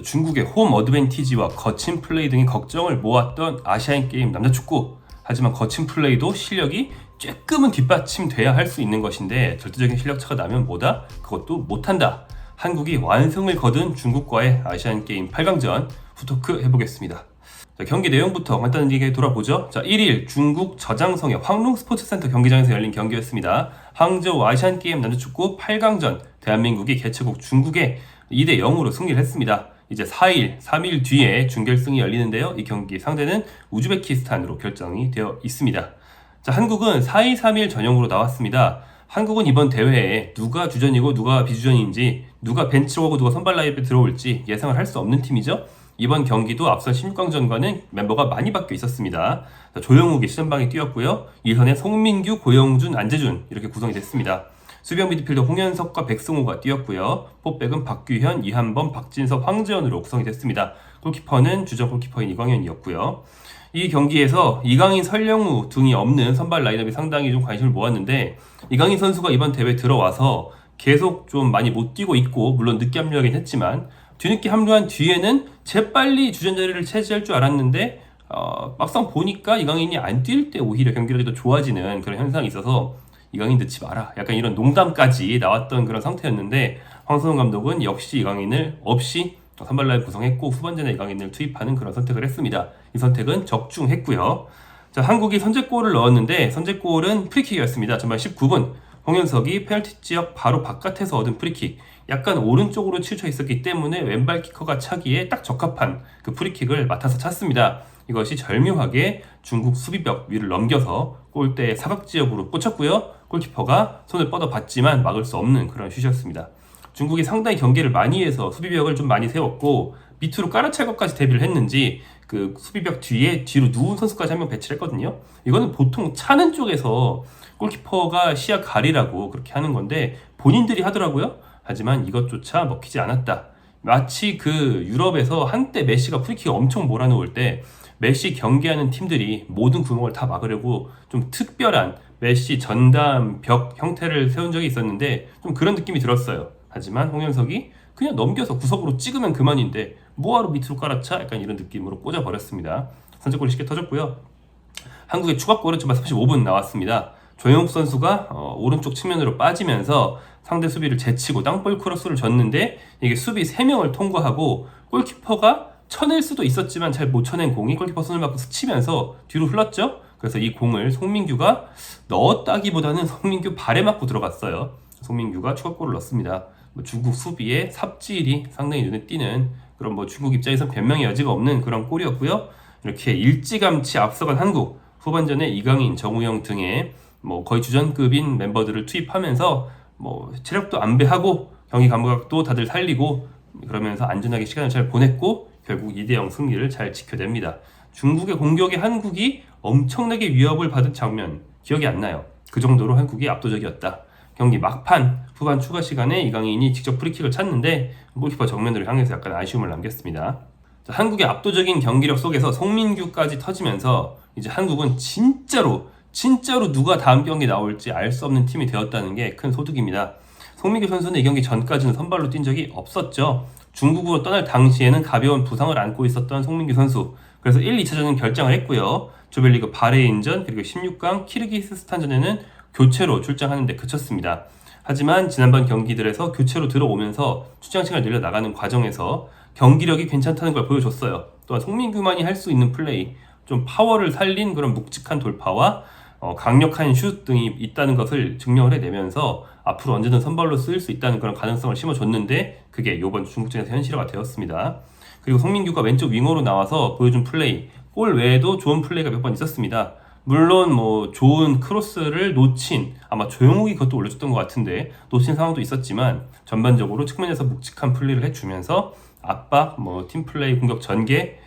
중국의 홈 어드밴티지와 거친 플레이 등이 걱정을 모았던 아시안게임 남자축구. 하지만 거친 플레이도 실력이 조금은 뒷받침돼야 할 수 있는 것인데 절대적인 실력차가 나면 뭐다? 그것도 못한다. 한국이 완승을 거둔 중국과의 아시안게임 8강전 후토크 해보겠습니다. 자, 경기 내용부터 간단하게 돌아보죠. 자, 1일 중국 저장성의 황룽 스포츠센터 경기장에서 열린 경기였습니다. 항저우 아시안게임 남자축구 8강전 대한민국이 개최국 중국에 2대 0으로 승리를 했습니다. 이제 4일, 3일 뒤에 준결승이 열리는데요. 이 경기 상대는 우즈베키스탄으로 결정이 되어 있습니다. 자, 한국은 4-2-3-1 전형으로 나왔습니다. 한국은 이번 대회에 누가 주전이고 누가 비주전인지, 누가 벤치로 가고 누가 선발 라인에 들어올지 예상을 할 수 없는 팀이죠. 이번 경기도 앞선 16강전과는 멤버가 많이 바뀌어 있었습니다. 자, 조영욱이 시전방에 뛰었고요. 이선에 송민규, 고영준, 안재준 이렇게 구성이 됐습니다. 수비형 미드필더 홍현석과 백승호가 뛰었고요. 포백은 박규현, 이한범, 박진석, 황재현으로 구성이 됐습니다. 골키퍼는 주전 골키퍼인 이광현이었고요. 이 경기에서 이강인, 설령우 등이 없는 선발 라인업이 상당히 좀 관심을 모았는데, 이강인 선수가 이번 대회 들어와서 계속 좀 많이 못 뛰고 있고, 물론 늦게 합류하긴 했지만 뒤늦게 합류한 뒤에는 재빨리 주전 자리를 차지할 줄 알았는데 막상 보니까 이강인이 안 뛸 때 오히려 경기력이 더 좋아지는 그런 현상이 있어서 이강인 넣지 마라, 약간 이런 농담까지 나왔던 그런 상태였는데, 황선홍 감독은 역시 이강인을 없이 선발 라인 구성했고 후반전에 이강인을 투입하는 그런 선택을 했습니다. 이 선택은 적중했고요. 자, 한국이 선제골을 넣었는데 선제골은 프리킥이었습니다. 전반 19분 홍현석이 페널티 지역 바로 바깥에서 얻은 프리킥, 약간 오른쪽으로 치우쳐 있었기 때문에 왼발 키커가 차기에 딱 적합한 그 프리킥을 맡아서 찼습니다. 이것이 절묘하게 중국 수비벽 위를 넘겨서 골대의 사각지역으로 꽂혔고요. 골키퍼가 손을 뻗어봤지만 막을 수 없는 그런 슛이었습니다. 중국이 상당히 경계를 많이 해서 수비벽을 좀 많이 세웠고 밑으로 깔아찰 것까지 대비를 했는지 그 수비벽 뒤로 누운 선수까지 한 명 배치를 했거든요. 이거는 보통 차는 쪽에서 골키퍼가 시야 가리라고 그렇게 하는 건데 본인들이 하더라고요. 하지만 이것조차 먹히지 않았다. 마치 그 유럽에서 한때 메시가 프리킥 엄청 몰아놓을 때 메시 경기하는 팀들이 모든 구멍을 다 막으려고 좀 특별한 메시 전담 벽 형태를 세운 적이 있었는데 좀 그런 느낌이 들었어요. 하지만 홍현석이 그냥 넘겨서 구석으로 찍으면 그만인데 뭐하러 밑으로 깔아차? 약간 이런 느낌으로 꽂아버렸습니다. 선제골이 쉽게 터졌고요. 한국의 추가골은 전반 35분 나왔습니다. 조영욱 선수가 오른쪽 측면으로 빠지면서 상대 수비를 제치고 땅볼 크로스를 줬는데 이게 수비 3명을 통과하고 골키퍼가 쳐낼 수도 있었지만 잘 못 쳐낸 공이 골키퍼 손을 맞고 스치면서 뒤로 흘렀죠. 그래서 이 공을 송민규가 넣었다기보다는 송민규 발에 맞고 들어갔어요. 송민규가 추가골을 넣습니다. 중국 수비의 삽질이 상당히 눈에 띄는 그런 중국 입장에서 변명의 여지가 없는 그런 골이었고요. 이렇게 일찌감치 앞서간 한국, 후반전에 이강인, 정우영 등의 거의 주전급인 멤버들을 투입하면서 체력도 안배하고 경기 감각도 다들 살리고 그러면서 안전하게 시간을 잘 보냈고 결국 2대0 승리를 잘 지켜냅니다. 중국의 공격에 한국이 엄청나게 위협을 받은 장면 기억이 안 나요. 그 정도로 한국이 압도적이었다. 경기 막판 후반 추가 시간에 이강인이 직접 프리킥을 찼는데 골키퍼 정면으로 향해서 약간 아쉬움을 남겼습니다. 자, 한국의 압도적인 경기력 속에서 송민규까지 터지면서 이제 한국은 진짜로 누가 다음 경기 나올지 알 수 없는 팀이 되었다는 게 큰 소득입니다. 송민규 선수는 이 경기 전까지는 선발로 뛴 적이 없었죠. 중국으로 떠날 당시에는 가벼운 부상을 안고 있었던 송민규 선수. 그래서 1, 2차전은 결장을 했고요. 조별리그 바레인전 그리고 16강 키르기스스탄전에는 교체로 출장하는 데 그쳤습니다. 하지만 지난번 경기들에서 교체로 들어오면서 출장 시간을 늘려나가는 과정에서 경기력이 괜찮다는 걸 보여줬어요. 또한 송민규만이 할 수 있는 플레이, 좀 파워를 살린 그런 묵직한 돌파와 강력한 슛 등이 있다는 것을 증명을 해내면서 앞으로 언제든 선발로 쓰일 수 있다는 그런 가능성을 심어줬는데 그게 이번 중국전에서 현실화가 되었습니다. 그리고 송민규가 왼쪽 윙어로 나와서 보여준 플레이, 골 외에도 좋은 플레이가 몇 번 있었습니다. 물론 좋은 크로스를 놓친, 아마 조영욱이 그것도 올려줬던 것 같은데 놓친 상황도 있었지만 전반적으로 측면에서 묵직한 플레이를 해주면서 압박, 팀플레이, 공격 전개,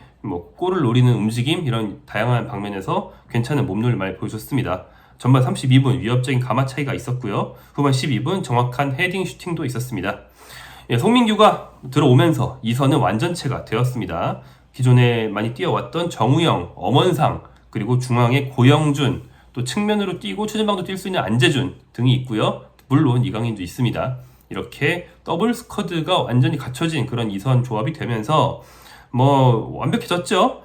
골을 노리는 움직임, 이런 다양한 방면에서 괜찮은 몸놀이를 많이 보여줬습니다. 전반 32분 위협적인 가마 차이가 있었고요. 후반 12분 정확한 헤딩 슈팅도 있었습니다. 송민규가 들어오면서 이선은 완전체가 되었습니다. 기존에 많이 뛰어왔던 정우영, 엄원상, 그리고 중앙에 고영준, 또 측면으로 뛰고 최전방도 뛸 수 있는 안재준 등이 있고요. 물론 이강인도 있습니다. 이렇게 더블 스쿼드가 완전히 갖춰진 그런 2선 조합이 되면서 뭐 완벽해졌죠.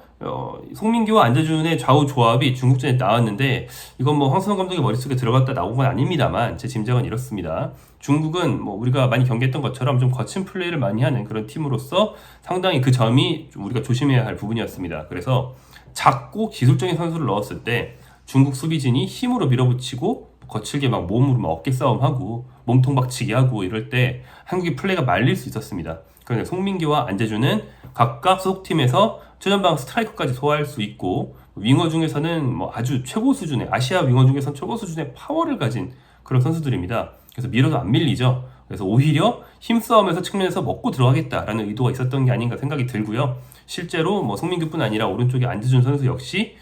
송민규와 안재준의 좌우 조합이 중국전에 나왔는데 이건 뭐 황선홍 감독의 머릿속에 들어갔다 나온 건 아닙니다만 제 짐작은 이렇습니다. 중국은 뭐 우리가 많이 경기했던 것처럼 좀 거친 플레이를 많이 하는 그런 팀으로서 상당히 그 점이 좀 우리가 조심해야 할 부분이었습니다. 그래서 작고 기술적인 선수를 넣었을 때 중국 수비진이 힘으로 밀어붙이고 거칠게 막 몸으로 막 어깨 싸움하고 몸통 박치기 하고 이럴 때 한국이 플레이가 말릴 수 있었습니다. 그런데 송민기와 안재준은 각각 소속팀에서 최전방 스트라이커까지 소화할 수 있고 윙어 중에서는 뭐 아주 최고 수준의 아시아 윙어 중에서는 최고 수준의 파워를 가진 그런 선수들입니다. 그래서 밀어도 안 밀리죠. 그래서 오히려 힘싸움에서 측면에서 먹고 들어가겠다라는 의도가 있었던 게 아닌가 생각이 들고요. 실제로 뭐 송민규뿐 아니라 오른쪽에 안재준 선수 역시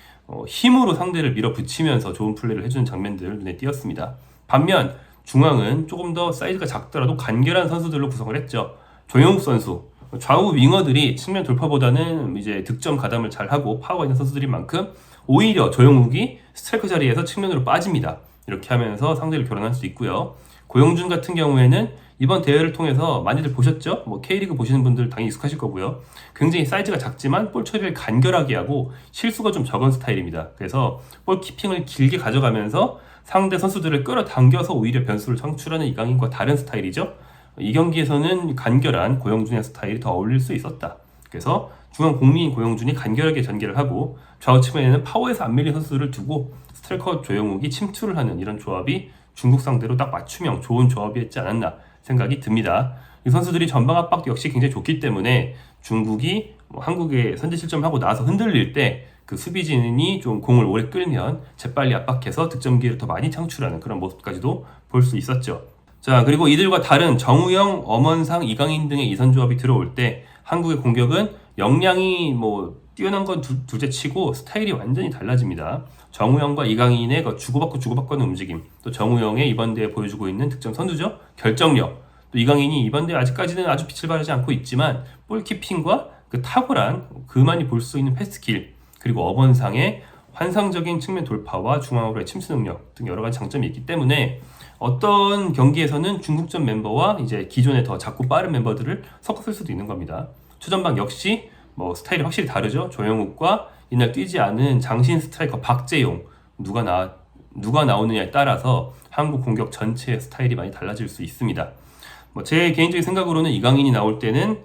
힘으로 상대를 밀어붙이면서 좋은 플레이를 해주는 장면들 눈에 띄었습니다. 반면 중앙은 조금 더 사이즈가 작더라도 간결한 선수들로 구성을 했죠. 조영욱 선수, 좌우 윙어들이 측면 돌파보다는 이제 득점 가담을 잘하고 파워가 있는 선수들인 만큼 오히려 조영욱이 스트라이커 자리에서 측면으로 빠집니다. 이렇게 하면서 상대를 교란할 수 있고요. 고영준 같은 경우에는 이번 대회를 통해서 많이들 보셨죠? 뭐 K리그 보시는 분들 당연히 익숙하실 거고요. 굉장히 사이즈가 작지만 볼 처리를 간결하게 하고 실수가 좀 적은 스타일입니다. 그래서 볼 키핑을 길게 가져가면서 상대 선수들을 끌어당겨서 오히려 변수를 창출하는 이강인과 다른 스타일이죠. 이 경기에서는 간결한 고영준의 스타일이 더 어울릴 수 있었다. 그래서 중앙 공미인 고영준이 간결하게 전개를 하고 좌우 측면에는 파워에서 안 밀린 선수를 두고 스트라이커 조영욱이 침투를 하는 이런 조합이 중국 상대로 딱 맞춤형 좋은 조합이었지 않았나 생각이 듭니다. 이 선수들이 전방 압박도 역시 굉장히 좋기 때문에 중국이 한국에 선제 실점하고 나서 흔들릴 때 그 수비진이 좀 공을 오래 끌면 재빨리 압박해서 득점 기회를 더 많이 창출하는 그런 모습까지도 볼 수 있었죠. 자, 그리고 이들과 다른 정우영, 엄원상, 이강인 등의 이선 조합이 들어올 때 한국의 공격은 역량이 뭐 뛰어난 건 둘째 치고 스타일이 완전히 달라집니다. 정우영과 이강인의 주고받고 하는 움직임, 또 정우영의 이번 대회에 보여주고 있는 득점 선두죠. 결정력, 또 이강인이 이번 대회 아직까지는 아주 빛을 발하지 않고 있지만 볼키핑과 그 탁월한 그만이 볼 수 있는 패스킬, 그리고 엄원상의 환상적인 측면 돌파와 중앙으로의 침투 능력 등 여러 가지 장점이 있기 때문에 어떤 경기에서는 중국전 멤버와 이제 기존의 더 작고 빠른 멤버들을 섞었을 수도 있는 겁니다. 최전방 역시 뭐 스타일이 확실히 다르죠. 조영욱과 이날 뛰지 않은 장신 스트라이커 박재용 누가 나오느냐에 따라서 한국 공격 전체의 스타일이 많이 달라질 수 있습니다. 뭐 제 개인적인 생각으로는 이강인이 나올 때는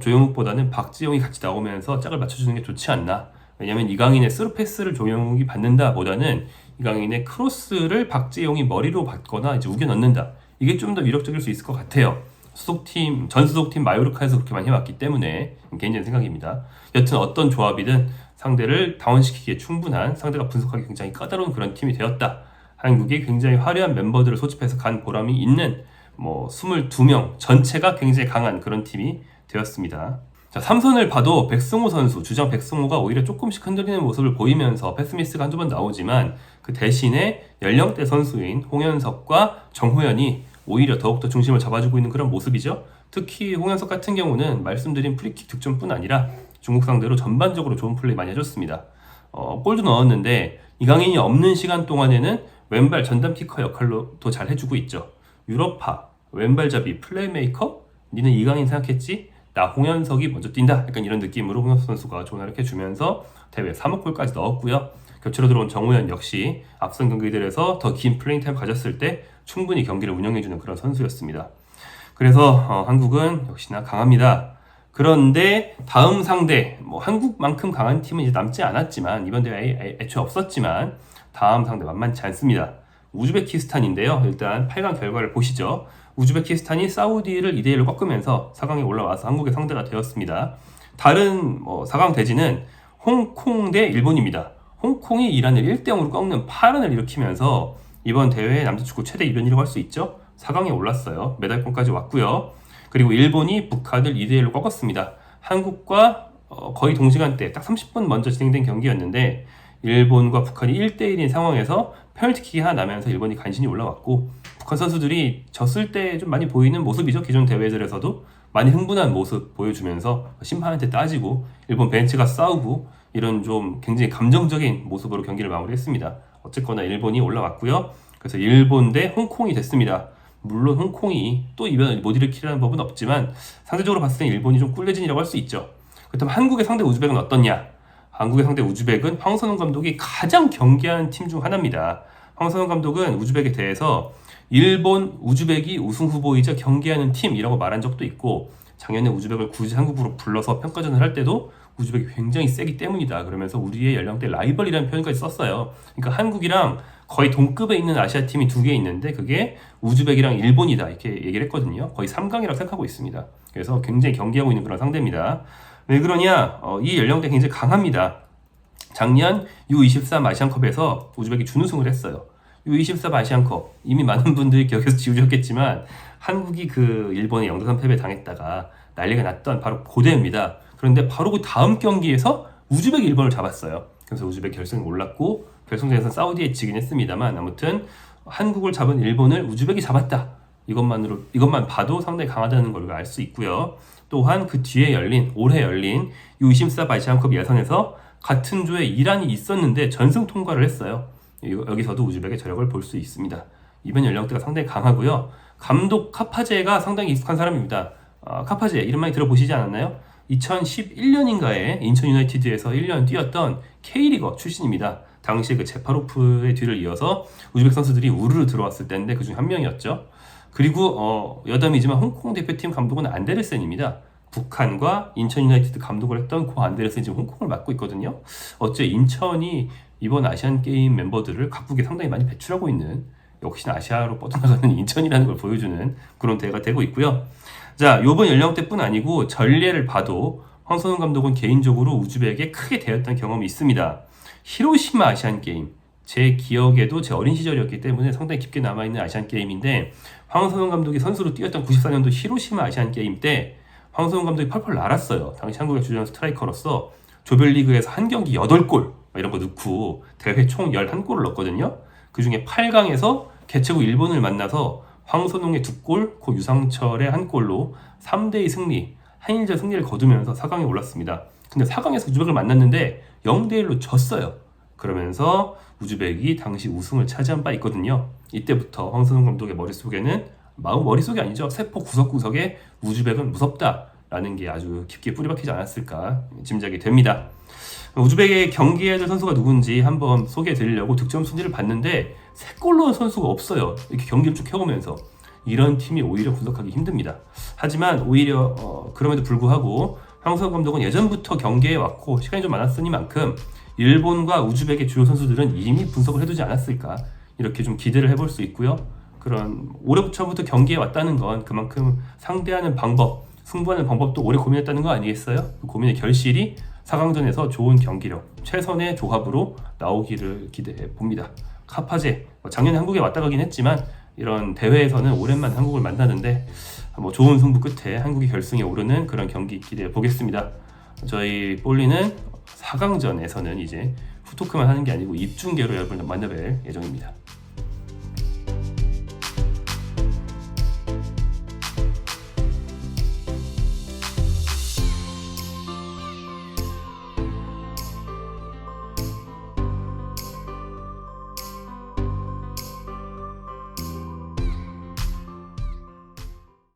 조영욱보다는 박재용이 같이 나오면서 짝을 맞춰주는 게 좋지 않나. 왜냐면 이강인의 스루 패스를 조영욱이 받는다 보다는 이강인의 크로스를 박재용이 머리로 받거나 이제 우겨 넣는다. 이게 좀 더 위력적일 수 있을 것 같아요. 전 소속팀 마요르카에서 그렇게 많이 해왔기 때문에 개인적인 생각입니다. 여튼 어떤 조합이든 상대를 다운시키기에 충분한, 상대가 분석하기 굉장히 까다로운 그런 팀이 되었다. 한국이 굉장히 화려한 멤버들을 소집해서 간 보람이 있는 22명 전체가 굉장히 강한 그런 팀이 되었습니다. 자, 3선을 봐도 백승호 선수, 주장 백승호가 오히려 조금씩 흔들리는 모습을 보이면서 패스미스가 한두 번 나오지만 그 대신에 연령대 선수인 홍현석과 정호연이 오히려 더욱더 중심을 잡아주고 있는 그런 모습이죠. 특히 홍현석 같은 경우는 말씀드린 프리킥 득점뿐 아니라 중국 상대로 전반적으로 좋은 플레이 많이 해줬습니다. 골도 넣었는데 이강인이 없는 시간 동안에는 왼발 전담 키커 역할로도 잘 해주고 있죠. 유럽파, 왼발잡이, 플레이메이커? 니는 이강인 생각했지? 나 홍현석이 먼저 뛴다. 약간 이런 느낌으로 홍현석 선수가 좋은 활약해 주면서 대회 3억 골까지 넣었고요. 겹치러 들어온 정우현 역시 앞선 경기들에서 더 긴 플레잉 타임 가졌을 때 충분히 경기를 운영해주는 그런 선수였습니다. 그래서 한국은 역시나 강합니다. 그런데 다음 상대, 한국만큼 강한 팀은 이제 남지 않았지만 이번 대회에 애초에 없었지만 다음 상대 만만치 않습니다. 우즈베키스탄인데요. 일단 8강 결과를 보시죠. 우즈베키스탄이 사우디를 2대1로 꺾으면서 4강에 올라와서 한국의 상대가 되었습니다. 다른 4강 대진은 홍콩 대 일본입니다. 홍콩이 이란을 1대0으로 꺾는 파란을 일으키면서 이번 대회 남자축구 최대 이변이라고 할 수 있죠. 4강에 올랐어요. 메달권까지 왔고요. 그리고 일본이 북한을 2대1로 꺾었습니다. 한국과 거의 동시간대 딱 30분 먼저 진행된 경기였는데 일본과 북한이 1대1인 상황에서 페널티킥이 하나 나면서 일본이 간신히 올라왔고 북한 선수들이 졌을 때 좀 많이 보이는 모습이죠. 기존 대회들에서도 많이 흥분한 모습 보여주면서 심판한테 따지고 일본 벤치가 싸우고 이런 좀 굉장히 감정적인 모습으로 경기를 마무리했습니다. 어쨌거나 일본이 올라왔고요. 그래서 일본 대 홍콩이 됐습니다. 물론 홍콩이 또 이변을 못 일으키려는 법은 없지만 상대적으로 봤을 때 일본이 좀 꿀레진이라고 할 수 있죠. 그렇다면 한국의 상대 우즈벡은 어떻냐? 한국의 상대 우즈벡은 황선홍 감독이 가장 경계하는 팀 중 하나입니다. 황선홍 감독은 우즈벡에 대해서 일본, 우즈벡이 우승 후보이자 경계하는 팀이라고 말한 적도 있고, 작년에 우즈벡을 굳이 한국으로 불러서 평가전을 할 때도 우즈벡이 굉장히 세기 때문이다, 그러면서 우리의 연령대 라이벌이라는 표현까지 썼어요. 그러니까 한국이랑 거의 동급에 있는 아시아 팀이 두 개 있는데 그게 우즈벡이랑 일본이다, 이렇게 얘기를 했거든요. 거의 3강이라고 생각하고 있습니다. 그래서 굉장히 경계하고 있는 그런 상대입니다. 왜 그러냐? 이 연령대 굉장히 강합니다. 작년 U23 아시안컵에서 우즈벡이 준우승을 했어요. U23 아시안컵, 이미 많은 분들이 기억해서 지우셨겠지만 한국이 그 일본에 0대3 패배 당했다가 난리가 났던 바로 그대입니다. 그런데 바로 그 다음 경기에서 우즈벡이 일본을 잡았어요. 그래서 우즈벡 결승에 올랐고 결승전에서 사우디에 지긴 했습니다만, 아무튼 한국을 잡은 일본을 우즈벡이 잡았다, 이것만 봐도 상당히 강하다는 걸 알 수 있고요. 또한 그 뒤에 올해 열린 U23 아시안컵 예선에서 같은 조에 이란이 있었는데 전승 통과를 했어요. 여기서도 우즈벡의 저력을 볼 수 있습니다. 이번 연령대가 상당히 강하고요. 감독 카파제가 상당히 익숙한 사람입니다. 카파제 이름 많이 들어보시지 않았나요? 2011년인가에 인천 유나이티드에서 1년 뛰었던 K리거 출신입니다. 당시에 그 제파로프의 뒤를 이어서 우즈벡 선수들이 우르르 들어왔을 때인데 그중 한 명이었죠. 그리고 여담이지만 홍콩 대표팀 감독은 안데르센입니다. 북한과 인천 유나이티드 감독을 했던 고 안데르센이 지금 홍콩을 맡고 있거든요. 어째 인천이 이번 아시안 게임 멤버들을 각국에 상당히 많이 배출하고 있는, 역시나 아시아로 뻗어나가는 인천이라는 걸 보여주는 그런 대회가 되고 있고요. 자, 요번 연령대뿐 아니고 전례를 봐도 황선홍 감독은 개인적으로 우즈벡에 크게 대했던 경험이 있습니다. 히로시마 아시안 게임, 제 기억에도 제 어린 시절이었기 때문에 상당히 깊게 남아있는 아시안 게임인데, 황선홍 감독이 선수로 뛰었던 94년도 히로시마 아시안 게임 때 황선홍 감독이 펄펄 날았어요. 당시 한국의 주전 스트라이커로서 조별리그에서 한 경기 8골 이런 거 넣고 대회 총 11골을 넣었거든요. 그 중에 8강에서 개최국 일본을 만나서 황선홍의 2골, 고 유상철의 1골로 3대2 승리, 한일전 승리를 거두면서 4강에 올랐습니다. 근데 4강에서 우즈벡을 만났는데 0대1로 졌어요. 그러면서 우즈벡이 당시 우승을 차지한 바 있거든요. 이때부터 황선홍 감독의 머릿속에는, 머릿속이 아니죠, 세포 구석구석에 우즈벡은 무섭다라는 게 아주 깊게 뿌리박히지 않았을까 짐작이 됩니다. 우즈벡의 경기해야 될 선수가 누군지 한번 소개해 드리려고 득점 순위를 봤는데 3골 넣은 선수가 없어요. 이렇게 경기를 쭉 해오면서 이런 팀이 오히려 분석하기 힘듭니다. 하지만 오히려 그럼에도 불구하고 황선홍 감독은 예전부터 경기에 왔고 시간이 좀 많았으니만큼 일본과 우즈벡의 주요 선수들은 이미 분석을 해두지 않았을까, 이렇게 좀 기대를 해볼 수 있고요. 그런 올해부터부터 경기에 왔다는 건 그만큼 상대하는 방법, 승부하는 방법도 오래 고민했다는 거 아니겠어요? 그 고민의 결실이 4강전에서 좋은 경기력, 최선의 조합으로 나오기를 기대해 봅니다. 카파제, 작년에 한국에 왔다 가긴 했지만 이런 대회에서는 오랜만에 한국을 만나는데 좋은 승부 끝에 한국이 결승에 오르는 그런 경기 기대해 보겠습니다. 저희 볼리는 4강전에서는 이제 후토크만 하는 게 아니고 입중계로 여러분을 만나뵐 예정입니다.